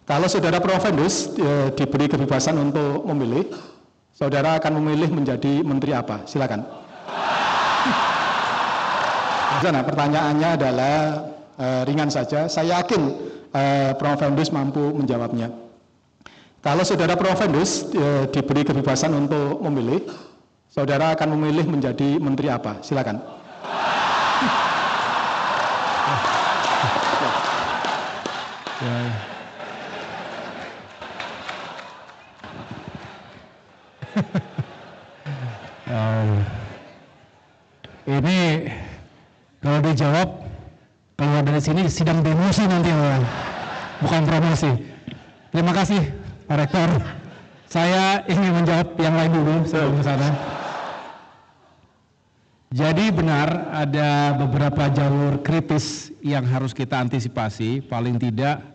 Kalau saudara Provendus diberi kebebasan untuk memilih, saudara akan memilih menjadi menteri apa? Silakan. Nah, pertanyaannya adalah ringan saja. Saya yakin Provendus mampu menjawabnya. Kalau saudara Provendus diberi kebebasan untuk memilih, saudara akan memilih menjadi menteri apa? Silakan. Ini kalau dijawab keluar dari sini sidang demosi nanti, bukan promosi. Terima kasih Pak Rektor. Saya ingin menjawab yang lain dulu sebelum ke sana. Jadi benar ada beberapa jalur kritis yang harus kita antisipasi. Paling tidak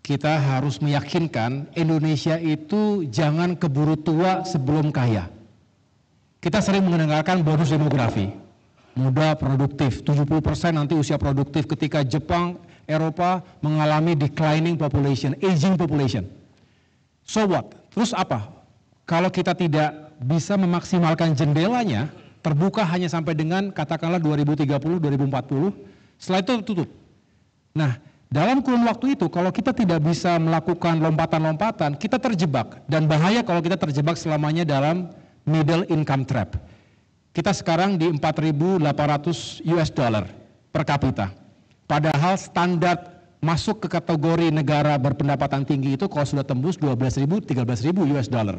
kita harus meyakinkan Indonesia itu jangan keburu tua sebelum kaya. Kita sering mendengarkan bonus demografi, muda produktif, 70% nanti usia produktif ketika Jepang, Eropa mengalami declining population, aging population. So what? Terus apa? Kalau kita tidak bisa memaksimalkan jendelanya, terbuka hanya sampai dengan katakanlah 2030, 2040, setelah itu tutup. Nah, dalam kurun waktu itu kalau kita tidak bisa melakukan lompatan-lompatan, kita terjebak, dan bahaya kalau kita terjebak selamanya dalam middle income trap. Kita sekarang di 4.800 US dollar per kapita. Padahal standar masuk ke kategori negara berpendapatan tinggi itu kalau sudah tembus 12.000, 13.000 US dollar.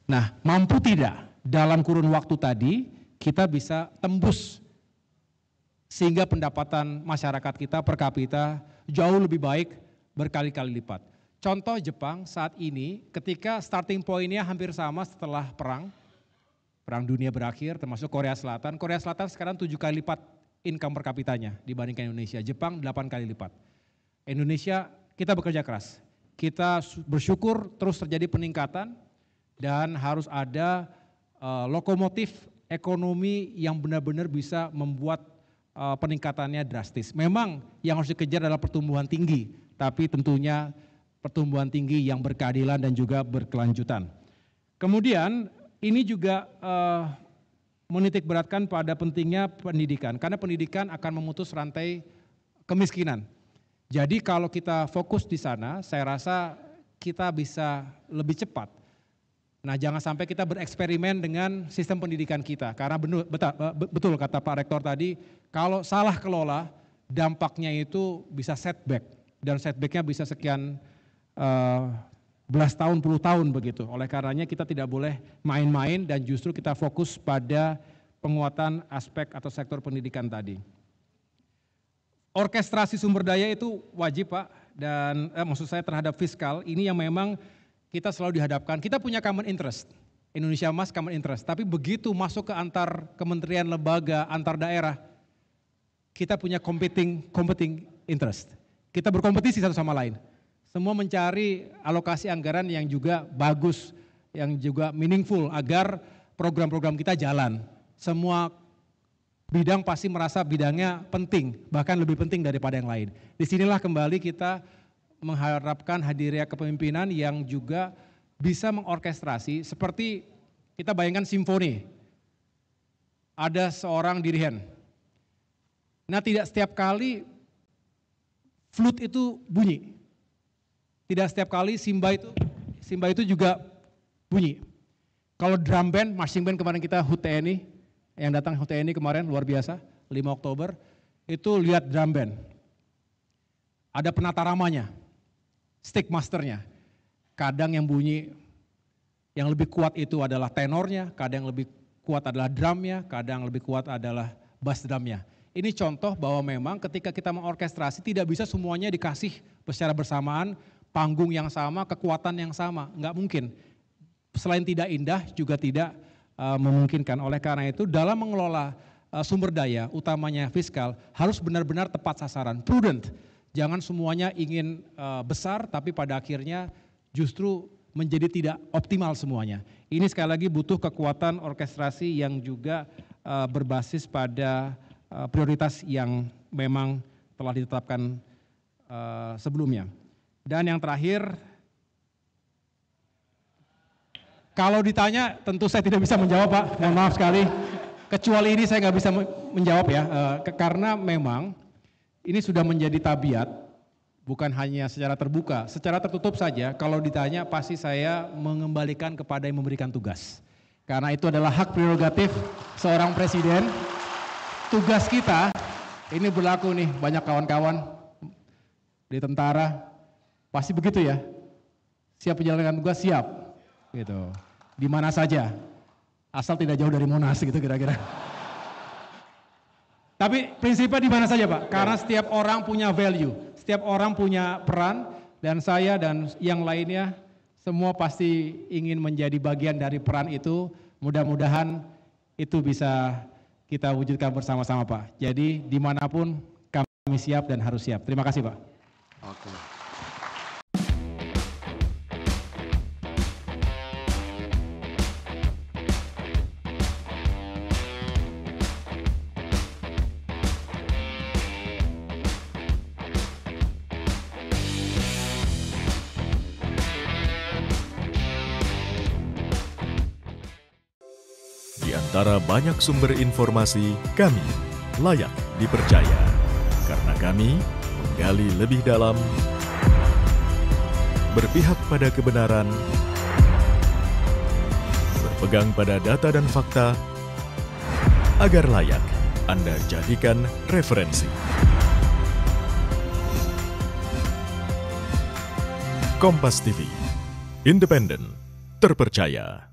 Nah, mampu tidak dalam kurun waktu tadi kita bisa tembus sehingga pendapatan masyarakat kita per kapita jauh lebih baik berkali-kali lipat. Contoh Jepang saat ini ketika starting point-nya hampir sama setelah perang dunia berakhir termasuk Korea Selatan. Korea Selatan sekarang 7 kali lipat income per kapitanya dibandingkan Indonesia. Jepang 8 kali lipat. Indonesia kita bekerja keras. Kita bersyukur terus terjadi peningkatan dan harus ada lokomotif ekonomi yang benar-benar bisa membuat peningkatannya drastis. Memang yang harus dikejar adalah pertumbuhan tinggi, tapi tentunya pertumbuhan tinggi yang berkeadilan dan juga berkelanjutan. Kemudian ini juga menitik beratkan pada pentingnya pendidikan, karena pendidikan akan memutus rantai kemiskinan. Jadi kalau kita fokus di sana, saya rasa kita bisa lebih cepat. Nah, jangan sampai kita bereksperimen dengan sistem pendidikan kita, karena betul kata Pak Rektor tadi, kalau salah kelola, dampaknya itu bisa setback, dan setbacknya bisa sekian belas tahun, puluh tahun begitu. Oleh karenanya kita tidak boleh main-main dan justru kita fokus pada penguatan aspek atau sektor pendidikan tadi. Orkestrasi sumber daya itu wajib Pak, dan maksud saya terhadap fiskal, ini yang memang kita selalu dihadapkan. Kita punya common interest, Indonesia Emas common interest, tapi begitu masuk ke antar kementerian, lembaga, antar daerah, kita punya competing interest. Kita berkompetisi satu sama lain. Semua mencari alokasi anggaran yang juga bagus, yang juga meaningful agar program-program kita jalan. Semua bidang pasti merasa bidangnya penting, bahkan lebih penting daripada yang lain. Disinilah kembali kita mengharapkan hadirnya kepemimpinan yang juga bisa mengorkestrasi seperti kita bayangkan simfoni. Ada seorang dirigen. Nah, tidak setiap kali flute itu bunyi. Tidak setiap kali simba itu juga bunyi. Kalau drum band, marching band kemarin kita HUT TNI, yang datang HUT TNI kemarin luar biasa, 5 Oktober, itu lihat drum band. Ada penata ramanya, stick masternya. Kadang yang bunyi, yang lebih kuat itu adalah tenornya, kadang yang lebih kuat adalah drumnya, kadang lebih kuat adalah bass drumnya. Ini contoh bahwa memang ketika kita mengorkestrasi tidak bisa semuanya dikasih secara bersamaan, panggung yang sama, kekuatan yang sama, nggak mungkin. Selain tidak indah juga tidak memungkinkan. Oleh karena itu dalam mengelola sumber daya, utamanya fiskal, harus benar-benar tepat sasaran, prudent. Jangan semuanya ingin besar tapi pada akhirnya justru menjadi tidak optimal semuanya. Ini sekali lagi butuh kekuatan orkestrasi yang juga berbasis pada prioritas yang memang telah ditetapkan sebelumnya. Dan yang terakhir, kalau ditanya tentu saya tidak bisa menjawab Pak, mohon maaf sekali. Kecuali ini saya nggak bisa menjawab ya, karena memang ini sudah menjadi tabiat, bukan hanya secara terbuka, secara tertutup saja. Kalau ditanya pasti saya mengembalikan kepada yang memberikan tugas. Karena itu adalah hak prerogatif seorang presiden. Tugas kita, ini berlaku nih banyak kawan-kawan di tentara, pasti begitu ya. Siap menjalankan tugas, siap. Gitu. Di mana saja. Asal tidak jauh dari Monas gitu kira-kira. Tapi prinsipnya di mana saja Pak, karena setiap orang punya value, setiap orang punya peran, dan saya dan yang lainnya semua pasti ingin menjadi bagian dari peran itu. Mudah-mudahan itu bisa kita wujudkan bersama-sama Pak. Jadi dimanapun kami siap dan harus siap. Terima kasih Pak. Oke. Di antara banyak sumber informasi, kami layak dipercaya. Karena kami menggali lebih dalam, berpihak pada kebenaran, berpegang pada data dan fakta, agar layak Anda jadikan referensi. Kompas TV, independen, terpercaya.